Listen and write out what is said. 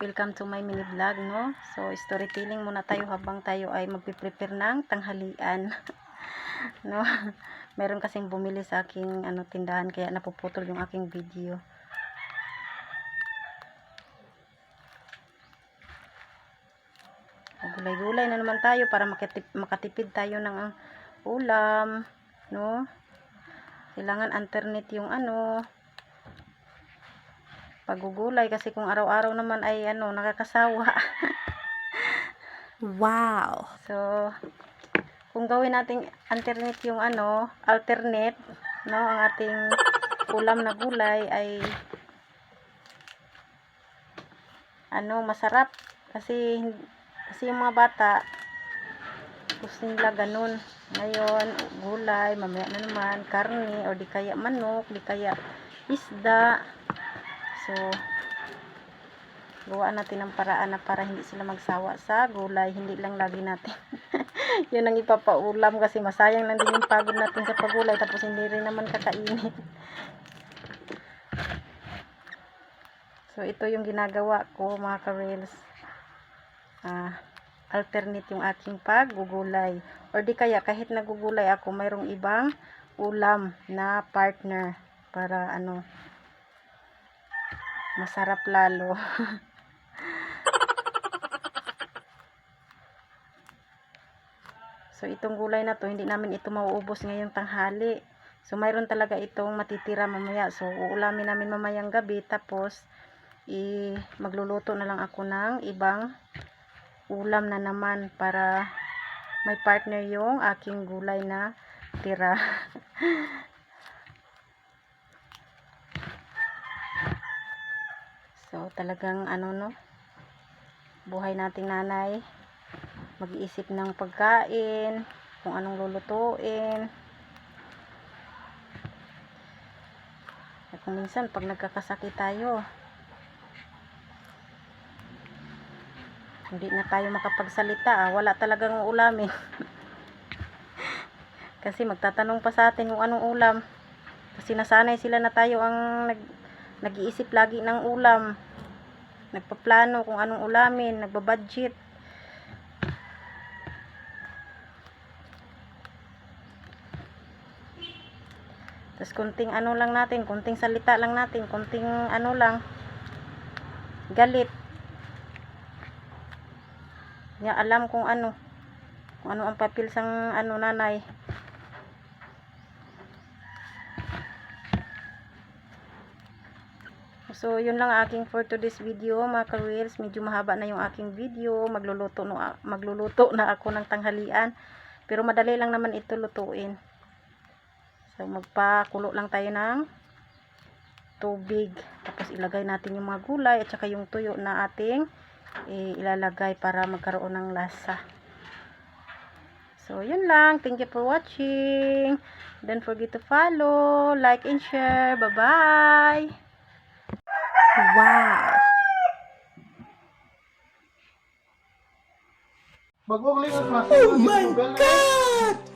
Welcome to my mini vlog, no? So, storytelling muna tayo habang tayo ay magpiprepare ng tanghalian. No? Meron kasing bumili sa aking tindahan kaya napuputol yung aking video. Gulay-gulay na naman tayo para makatipid tayo ng ulam, no? Kailangan alternate yung paggugulay kasi kung araw-araw naman ay nakakasawa. Wow. So, kung gawin nating alternate yung alternate, no, ang ating ulam na gulay ay masarap kasi yung mga bata gusto nila ganun. Ngayon, gulay, mamaya na naman karne o di kaya manok, di kaya isda. So, gawa natin ng paraan na para hindi sila magsawa sa gulay, hindi lang lagi natin yun ang ipapaulam kasi masayang lang din yung pagod natin sa pagulay tapos hindi rin naman kakainin. So, ito yung ginagawa ko mga ka-reels. Alternate yung aking paggugulay or di kaya kahit nagugulay ako mayroong ibang ulam na partner para masarap lalo. So, itong gulay na to, hindi namin ito mauubos ngayong tanghali. So, mayroon talaga itong matitira mamaya. So, uulamin namin mamayang gabi. Tapos, magluluto na lang ako ng ibang ulam na naman para may partner yung aking gulay na tira. So, talagang buhay nating nanay. Mag-iisip ng pagkain, kung anong lulutuin. At kung minsan, pag nagkakasakit tayo, hindi na tayo makapagsalita, wala talagang ulamin. Kasi magtatanong pa sa atin kung anong ulam. Kasi nasanay sila na tayo ang nag-iisip lagi ng ulam. Nagpaplano kung anong ulamin, nagbabudget. Tapos kunting lang natin, kunting salita lang natin, kunting lang, galit. Ya, alam kung ano ang papel sang nanay. So, yun lang aking for today's video mga ka-reels. Medyo mahaba na yung aking video. Magluluto na ako ng tanghalian. Pero madali lang naman ito lutuin. So, magpakulo lang tayo ng tubig. Tapos, ilagay natin yung mga gulay at saka yung tuyo na ating ilalagay para magkaroon ng lasa. So, yun lang. Thank you for watching. Don't forget to follow, like, and share. Bye-bye! Wow. Oh my God!